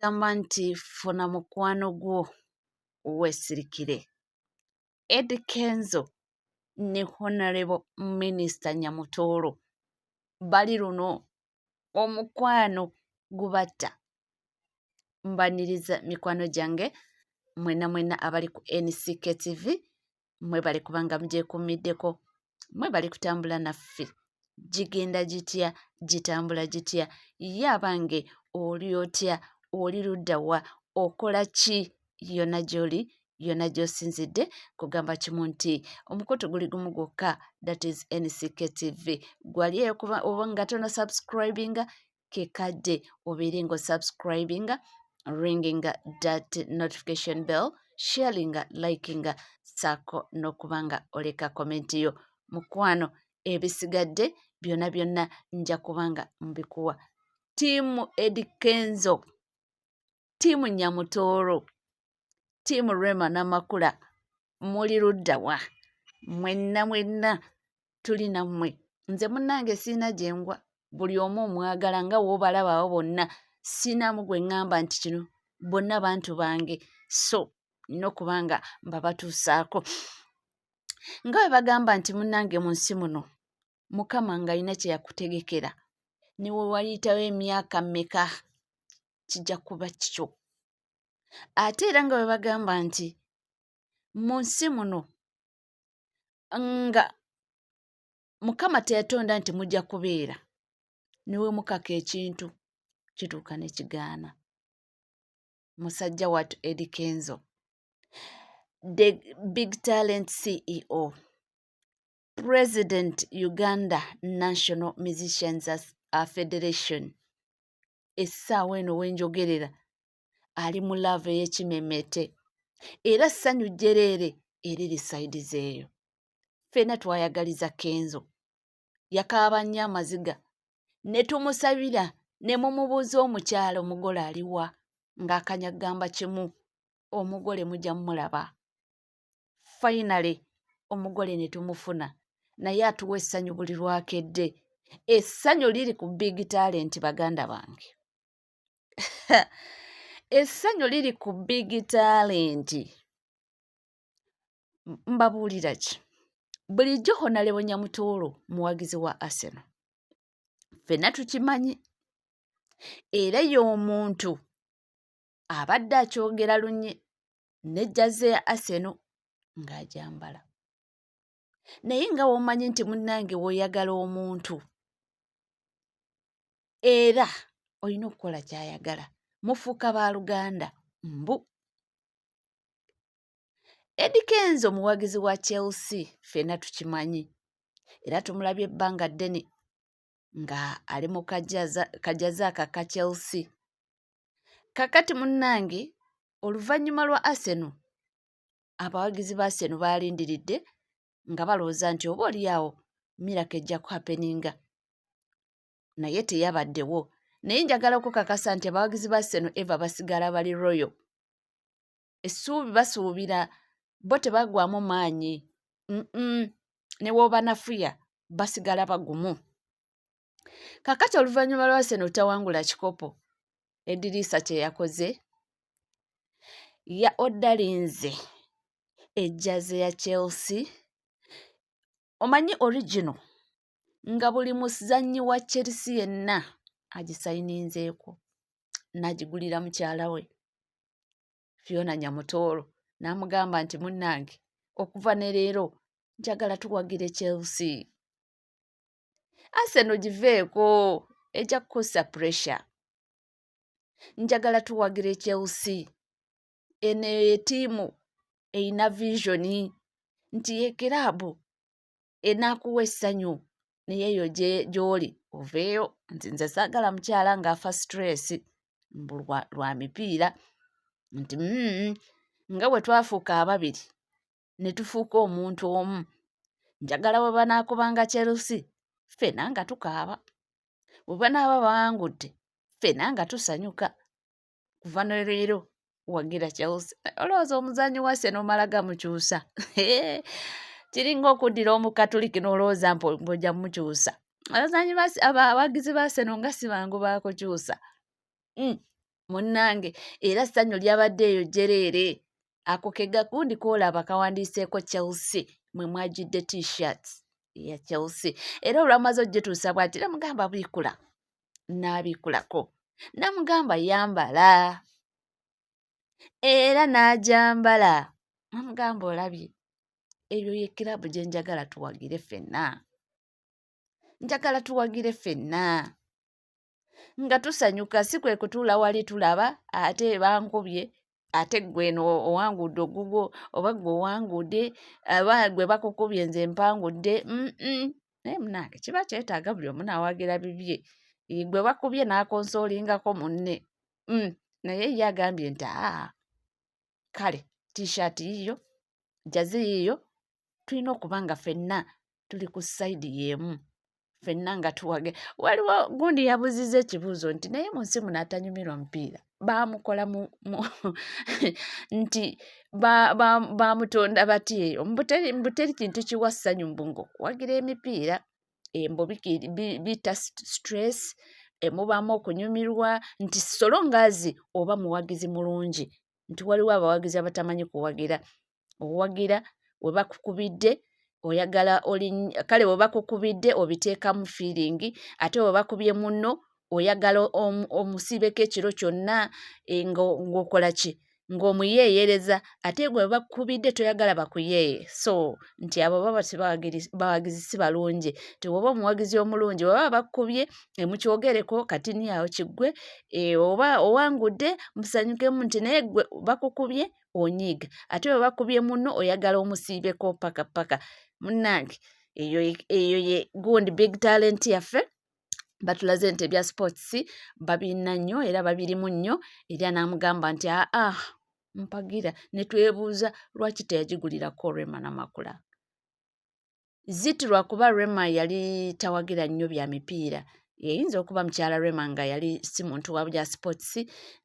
Gamba nti funa mukwano gwo weesirikire. Eddie Kenzo ne Honorable Minister Nyamutooro bali luno omukwano gubatta. Mbaniriza mikwano gyange mwena abali ku NCK TV mwebali kubanga mugyekuumiddeko, mwebali kutambula naffe. Gigenda gitya, gitambula gitya, ye abange oli otya, oli ludda wa, okola ki? Yonna gy'oli, yonna gy'osinzidde kugamba kimu nti omukutu guli gumu gwokka, that is NCK TV. Gwali eyo kuba oba nga tona subscribinga, kekadde obeere ng'osubscribinga, ringinga that notification bell, sharinga, likinga, saako n'okubanga oleka komenti yo. Mukwano ebisigadde byonna nja kubanga mbikuwa. Ttiimu Eddie Kenzo, ttiimu Nyamutooro, ttiimu Rema Namakula, muli ludda wa? Mwenna tuli nammwe. Nze munnange siina gye ngwa, buli omu omwagala nga w'obalabawo bonna, siinaamu gwe ŋŋamba nti kino, bonna bantu bange, so nina okubanga mbabatuusaako. Nga bwe bagamba nti munnange mu nsi muno Mukama ng'alina kye yakutegekera, ne we wayitawo emyaka mmeka kijja kuba kikyo. Ate era nga bwe bagamba nti mu nsi muno nga Mukama teyatonda nti mujja kubeera, ne we mukaka ekintu kituuka ne kigaana. Musajja wattu Eddie Kenzo, the big talent CEO, President Uganda National Musicians Federation. Essaawa eno wenjogerera ali mu laavu ey'ekimemmete, era ssanyu jjereere eriri sayidi zeeyo. Ffenna twayagaliza Kenzo, yakaaba nnyo amaziga, ne tumusabira, ne mumubuuza omukyala omugole aliwa, ng'akanya kugamba kimu, omugole mujja mmulaba. Finally omugole ne tumufuna, naye atuwa essanyu buli lwakedde. Essanyu liri ku big talent baganda bange. Essanyu liri ku big talent. Mbabuulira ki? Bulijjo Honorable Nyamutooro muwagizi wa Arsenal, ffenna tukimanyi, era y'omuntu abadde akyogera lunye ne jjaze ya Arsenal ng'agyambala. Naye nga w'omanyi nti munnange w'oyagala omuntu era olina okukola ky'ayagala, mufuuka baaluganda mbu. Eddie Kenzo muwagizi wa Chelsea, ffenna tukimanyi, era tumulabye ebbanga ddene nga ali mu kajaza aka Chelsea. Kakati munnange oluvannyuma lwa Arsenal, abawagizi ba Arsenal baalindiridde nga balowooza nti oba oliawo miracle ejja kuhappeninga, naye teyabaddewo. Naye njagala okukakasa nti abawagizi ba Arsenal eva basigala bali royal. Essuubi basuubira, bo tebaggwaamu maanyi. Ne w'obanafuya basigala bagumu. Kakati oluvannyuma lwa Arsenal tawangula kikopo, Eddirisa kye yakoze, ya oddalinze ejjaze ya Chelsea. Omanyi original nga buli muzannyi wa Chelsea yenna agisayininzeeko, n'agigulira mukyala we Fiona Nyamutooro, n'amugamba nti munnange okuva ne leero njagala tuwagire Chelsea. Arsenal giveeko, ejja kukosa pressure. Njagala tuwagire Chelsea. Eno ettiimu eyina visioni nti ye kiraabu enaakuwa essanyu, naye eyo gy'oli oveeyo. Nti nze saagala mukyala ng'afa stress mbu lwa mipiira, nti nga bwe twafuuka ababiri ne tufuuka omuntu omu, njagala bwe banaakubanga Chelsea ffenna nga tukaaba, bwe banaaba bawangudde ffenna nga tusanyuka. Kuva ne leero wagira Chelsea. Olowooza omuzannyi wa Arsenal omala gamukyusa? Kiringa okuddira Omukatuliki n'olowooza mb'ojja mukyusa. Abawagizi ba Arsenal nga si bangu baakukyusa. munnange era ssanyu lyabadde eyo jereere ako ke gakundi koolaba kawandiiseeko Chelsea mwe mwajidde t-shirts ya Chelsea era olwamaze ogituusa bw'ati namugamba biikula n'abiikulako namugamba yambala era n'agyambala namugamba olabye eyo ye kirabu gye njagala tuwagire ffenna njagala tuwagire ffenna nga tusanyuka si kwe kutuula wali tulaba ate bankubye ate gweno owangudde ogugwo oba gwe owangudde aba gwe bakukubye nze mpangudde naye munange kiba kyetaaga buli omu n'awagira bibye gwe bakubye n'akonsoolingako munne naye ye agambye nti kale t-shirt yiyo jazi yiyo tulina okuba nga ffenna tuli ku sayidi y'emu ffenna nga tuwage waliwo gundi yabuziza ekibuuzo nti naye mu nsi muno atanyumirwa mupiira baamukola nti baamutonda bati eyo mbuteri kintu kiwa ssanyu mbungo okuwagira emipiira embo bita stress emubaamu okunyumirwa nti solo ngaazi oba muwagizi mulungi nti waliwo abawagizi abatamanyi kuwagira owagira we bakukubidde oyagala kale we bakukubidde obiteekamu feeling ate we bakubye munno oyagala omusiibeko ekiro kyonna ng'okola ki ng'omuyeeyereza ate gwe bakubidde toyagala bakuyeeye so nti abo baba bawagizi si balungi tewoba omuwagizi omulungi bwe baba bakubye mukyogereko katini awo kiggwe oba owangudde musanyukemu nti naye gwe bakukubye onyiiga ate bwe bakubye munno oyagala omusiibeko paka munnange eyo ye gundi big talent yaffe batulaze nti ebya sports babirina nnyo era babirimu nnyo era n'amugamba nti mpagira ne twebuuza lwaki teyagigulirako Rema Namakula ziti lwakuba Rema yali tawagira nnyo bya mipiira yayinza okuba mukyala Rema nga yali si muntu wa bya sports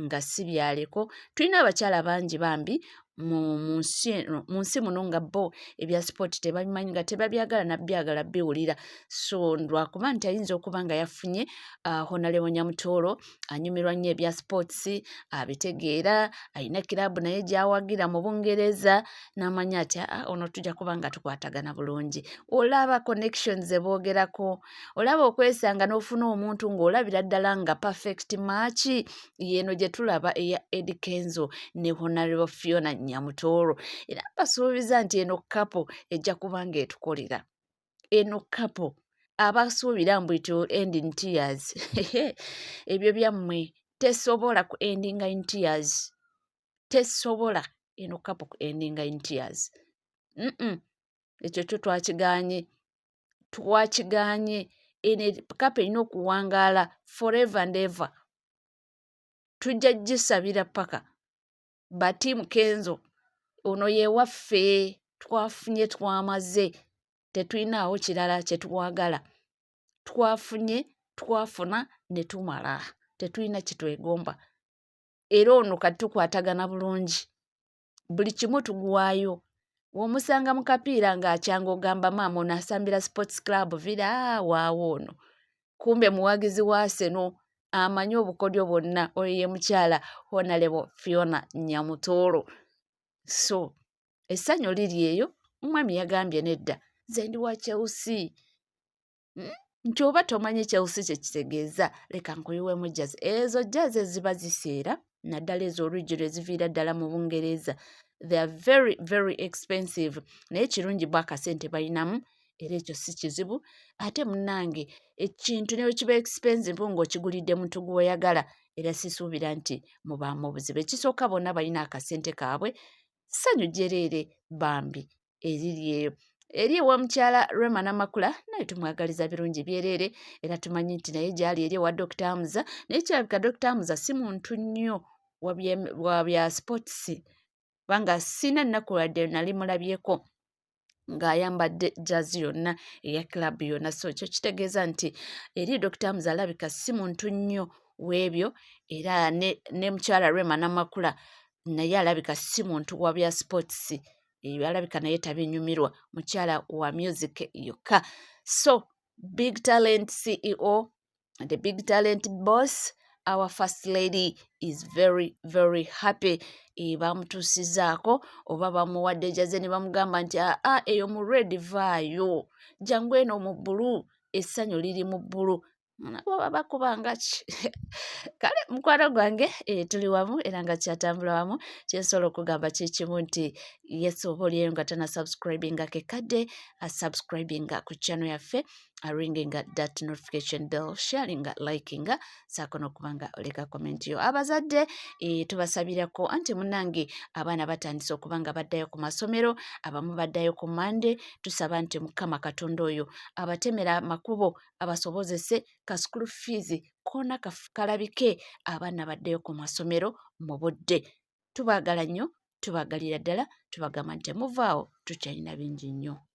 nga si byaleko tulina abakyala bangi bambi mu nsi muno nga bo ebya sport tebabimanyi nga tebabyagala nabyagala biwulira so lwakuba nti ayinza okuba nga yafunye Honalebo Nyamutoolo anyumirwa nnyo ebya sports abitegeera alina kirabu naye gyawagira mu Bungereza n'amanya ati ono tujja kuba nga tukwatagana bulungi olaba connections eboogerako olaba okwesanga n'ofuna omuntu ng'olabira ddala nga perfect match yeeno gye tulaba eya Eddie Kenzo ne Honalebo Fiona Nyamutoolo era basuubiza nti eno kapo ejja kuba nga etukolera eno kapo abasuubira mbu it will end in tears ebyo byammwe tesobola ku endinga in tears tesobola eno kapo ku endinga in tears ekyo kyo twakiganye ene kapo erina okuwangaala forever and ever tujja gisabira paka batiimu Kenzo ono ye waffe twafunye twamaze tetuyinaawo kirala kye twagala twafunye twafuna ne tumala tetuyina kitwegomba era ono kati tukwatagana bulungi buli kimu tuguwaayo w'omusanga mu kapiira ng'akyanga ogamba maama ono asambira sports club vira waawo ono kumbe muwagizi wa Arsenal amanyi obukodyo bwonna oyo ye mukyala Honalebo Fiona Nyamutoolo so essanyu liri eyo omwami yagambye nedda nze ndi wa Chelsea nti oba tomanyi Chelsea kye kitegeeza leka nkuyiwemu jazz ezo jazz eziba ziseera naddala ezo original eziviira ddala mu Bungereza they are very very expensive naye kirungi bwa akasente balinamu era ekyo si kizibu ate munnange ekintu ne kiba expensive ng'okigulidde muntu gw'oyagala era sisuubira nti mubaamu obuzibu ekisooka bonna balina akasente kaabwe ssanyu jereere bambi eriri eyo eri ewa mukyala Rema Namakula naye tumwagaliza birungi byereere era tumanyi nti naye gyali eri ewa Dr. Hamza naye kirabika Dr. Hamza si muntu nnyo wa bya sports kubanga sina nnaku wadde nali mulabyeko ng'ayambadde jazz yonna eya kilabu yonna so kyo kitegeeza nti eri Dr. Hamza alabika si muntu nnyo w'ebyo era ne mukyala Rema Namakula naye alabika si muntu wa bya sports alabika naye tabinyumirwa mukyala wa music yokka so big talent CEO the big talent boss our first lady is very very happy. Bamutuusizaako oba bamuwadde ejaze ne bamugamba nti aa eyo mu red vaayo jangu eno mu bbulu, essanyu liri mu bbulu. Nabo babakubanga ki kale mukwano gwange tuli wamu era nga kyatambula wamu. Kyensobola okugamba kikimu nti yes oba oliyo nga tana subscribinga kekadde subscribinga ku channel yaffe, ringinga that notification bell, sharinga, likinga, saako n'okubanga oleka comment yo. Abazadde tubasabirako anti munnange abaana batandise okuba nga baddayo ku masomero, abamu baddayo ku Monday. Tusaba nti Mukama Katonda oyo abatemera amakubo, abasobozese ka school fees koona kalabike, abaana baddeyo ku masomero mu budde. Tubaagala nnyo, tubaagalira ddala, tubagamba nti muvaawo tukyalina bingi nnyo.